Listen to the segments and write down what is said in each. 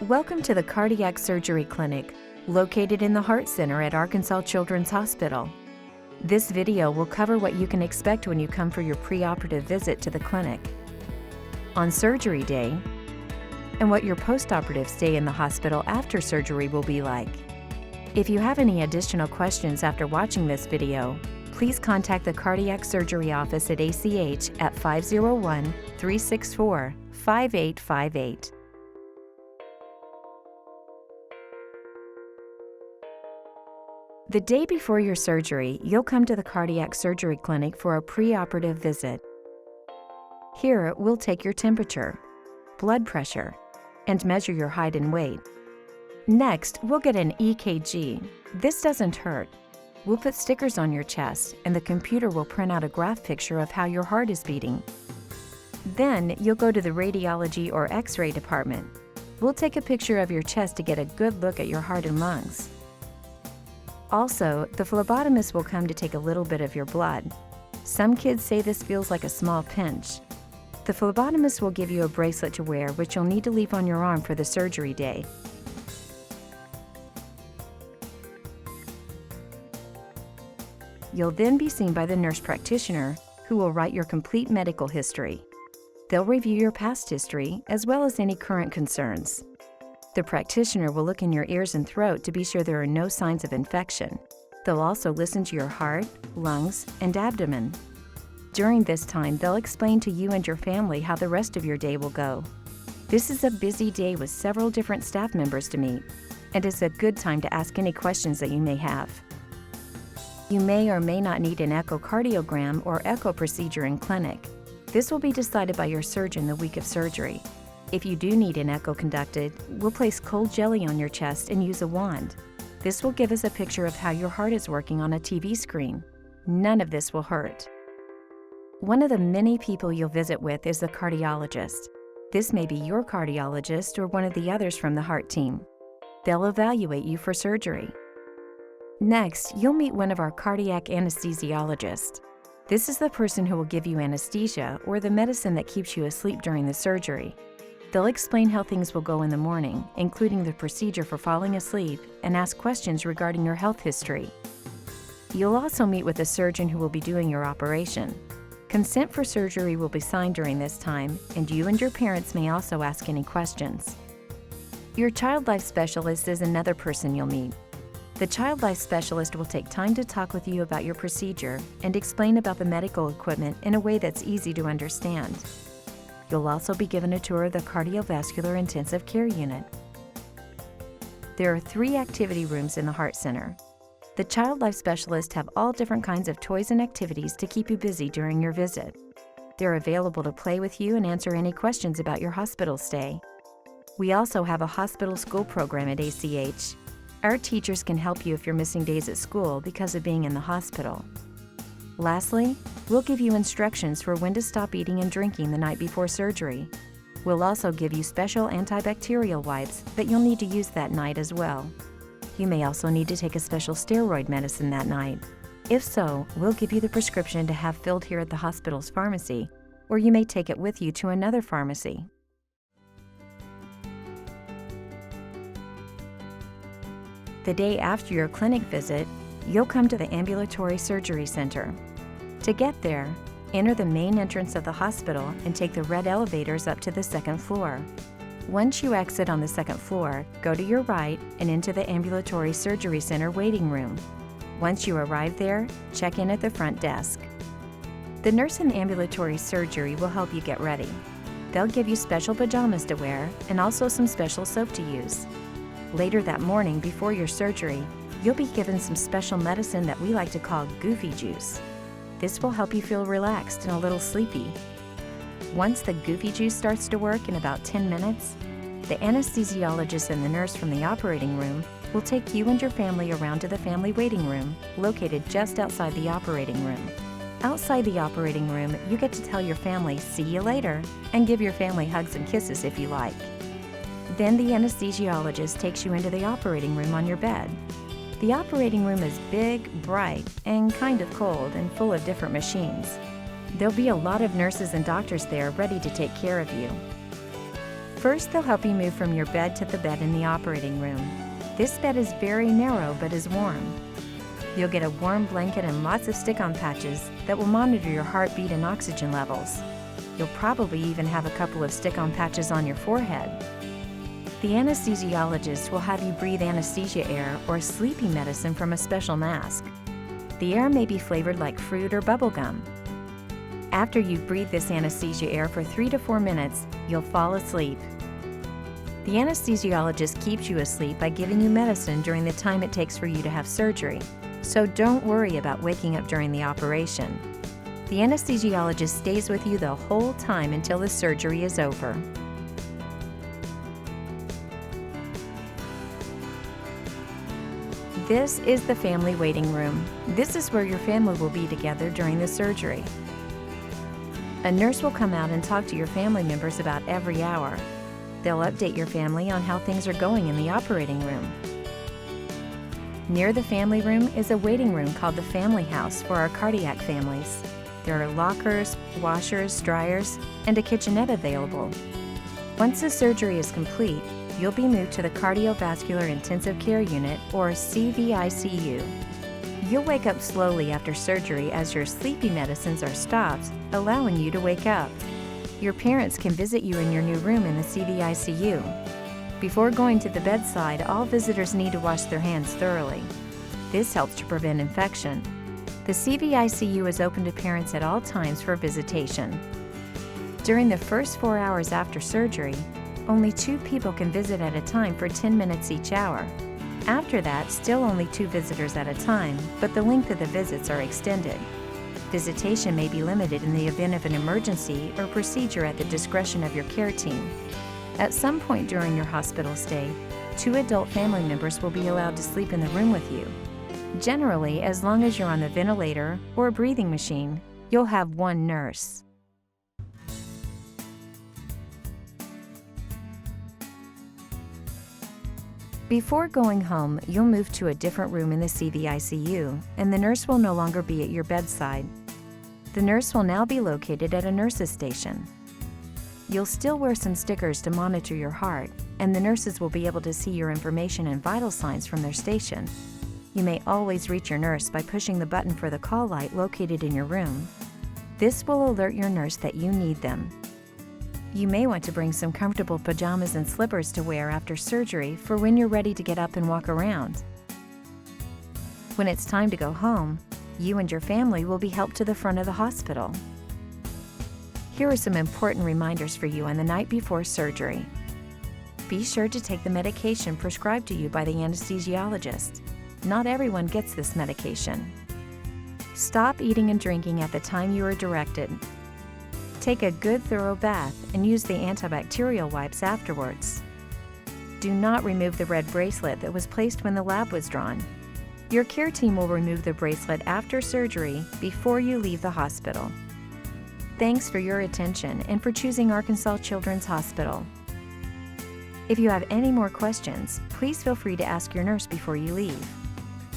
Welcome to the Cardiac Surgery Clinic, located in the Heart Center at Arkansas Children's Hospital. This video will cover what you can expect when you come for your preoperative visit to the clinic, on surgery day, and what your postoperative stay in the hospital after surgery will be like. If you have any additional questions after watching this video, please contact the Cardiac Surgery Office at ACH at 501-364-5858. The day before your surgery, you'll come to the Cardiac Surgery Clinic for a preoperative visit. Here, we'll take your temperature, blood pressure, and measure your height and weight. Next, we'll get an EKG. This doesn't hurt. We'll put stickers on your chest, and the computer will print out a graph picture of how your heart is beating. Then, you'll go to the radiology or X-ray department. We'll take a picture of your chest to get a good look at your heart and lungs. Also, the phlebotomist will come to take a little bit of your blood. Some kids say this feels like a small pinch. The phlebotomist will give you a bracelet to wear, which you'll need to leave on your arm for the surgery day. You'll then be seen by the nurse practitioner, who will write your complete medical history. They'll review your past history, as well as any current concerns. The practitioner will look in your ears and throat to be sure there are no signs of infection. They'll also listen to your heart, lungs, and abdomen. During this time, they'll explain to you and your family how the rest of your day will go. This is a busy day with several different staff members to meet, and it's a good time to ask any questions that you may have. You may or may not need an echocardiogram or echo procedure in clinic. This will be decided by your surgeon the week of surgery. If you do need an echo conducted, we'll place cold jelly on your chest and use a wand. This will give us a picture of how your heart is working on a TV screen. None of this will hurt. One of the many people you'll visit with is the cardiologist. This may be your cardiologist or one of the others from the heart team. They'll evaluate you for surgery. Next, you'll meet one of our cardiac anesthesiologists. This is the person who will give you anesthesia or the medicine that keeps you asleep during the surgery. They'll explain how things will go in the morning, including the procedure for falling asleep, and ask questions regarding your health history. You'll also meet with the surgeon who will be doing your operation. Consent for surgery will be signed during this time, and you and your parents may also ask any questions. Your child life specialist is another person you'll meet. The child life specialist will take time to talk with you about your procedure and explain about the medical equipment in a way that's easy to understand. You'll also be given a tour of the cardiovascular intensive care unit. There are 3 activity rooms in the Heart Center. The child life specialists have all different kinds of toys and activities to keep you busy during your visit. They're available to play with you and answer any questions about your hospital stay. We also have a hospital school program at ACH. Our teachers can help you if you're missing days at school because of being in the hospital. Lastly, we'll give you instructions for when to stop eating and drinking the night before surgery. We'll also give you special antibacterial wipes that you'll need to use that night as well. You may also need to take a special steroid medicine that night. If so, we'll give you the prescription to have filled here at the hospital's pharmacy, or you may take it with you to another pharmacy. The day after your clinic visit, you'll come to the ambulatory surgery center. To get there, enter the main entrance of the hospital and take the red elevators up to the 2nd floor. Once you exit on the 2nd floor, go to your right and into the ambulatory surgery center waiting room. Once you arrive there, check in at the front desk. The nurse in ambulatory surgery will help you get ready. They'll give you special pajamas to wear and also some special soap to use. Later that morning before your surgery, you'll be given some special medicine that we like to call goofy juice. This will help you feel relaxed and a little sleepy. Once the goofy juice starts to work in about 10 minutes, the anesthesiologist and the nurse from the operating room will take you and your family around to the family waiting room, located just outside the operating room. Outside the operating room, you get to tell your family, "See you later," and give your family hugs and kisses if you like. Then the anesthesiologist takes you into the operating room on your bed. The operating room is big, bright, and kind of cold and full of different machines. There'll be a lot of nurses and doctors there ready to take care of you. First, they'll help you move from your bed to the bed in the operating room. This bed is very narrow but is warm. You'll get a warm blanket and lots of stick-on patches that will monitor your heartbeat and oxygen levels. You'll probably even have a couple of stick-on patches on your forehead. The anesthesiologist will have you breathe anesthesia air or sleepy medicine from a special mask. The air may be flavored like fruit or bubble gum. After you've breathed this anesthesia air for 3 to 4 minutes, you'll fall asleep. The anesthesiologist keeps you asleep by giving you medicine during the time it takes for you to have surgery, so don't worry about waking up during the operation. The anesthesiologist stays with you the whole time until the surgery is over. This is the family waiting room. This is where your family will be together during the surgery. A nurse will come out and talk to your family members about every hour. They'll update your family on how things are going in the operating room. Near the family room is a waiting room called the family house for our cardiac families. There are lockers, washers, dryers, and a kitchenette available. Once the surgery is complete, you'll be moved to the Cardiovascular Intensive Care Unit, or CVICU. You'll wake up slowly after surgery as your sleepy medicines are stopped, allowing you to wake up. Your parents can visit you in your new room in the CVICU. Before going to the bedside, all visitors need to wash their hands thoroughly. This helps to prevent infection. The CVICU is open to parents at all times for visitation. During the first 4 hours after surgery, only 2 people can visit at a time for 10 minutes each hour. After that, still only 2 visitors at a time, but the length of the visits are extended. Visitation may be limited in the event of an emergency or procedure at the discretion of your care team. At some point during your hospital stay, 2 adult family members will be allowed to sleep in the room with you. Generally, as long as you're on the ventilator or breathing machine, you'll have 1 nurse. Before going home, you'll move to a different room in the CVICU, and the nurse will no longer be at your bedside. The nurse will now be located at a nurse's station. You'll still wear some stickers to monitor your heart, and the nurses will be able to see your information and vital signs from their station. You may always reach your nurse by pushing the button for the call light located in your room. This will alert your nurse that you need them. You may want to bring some comfortable pajamas and slippers to wear after surgery for when you're ready to get up and walk around. When it's time to go home, you and your family will be helped to the front of the hospital. Here are some important reminders for you on the night before surgery. Be sure to take the medication prescribed to you by the anesthesiologist. Not everyone gets this medication. Stop eating and drinking at the time you are directed. Take a good thorough bath and use the antibacterial wipes afterwards. Do not remove the red bracelet that was placed when the lab was drawn. Your care team will remove the bracelet after surgery before you leave the hospital. Thanks for your attention and for choosing Arkansas Children's Hospital. If you have any more questions, please feel free to ask your nurse before you leave.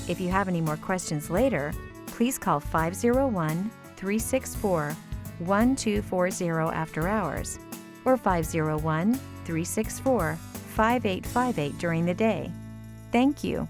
If you have any more questions later, please call 501-364-1240 after hours or 501-364-5858 during the day. Thank you.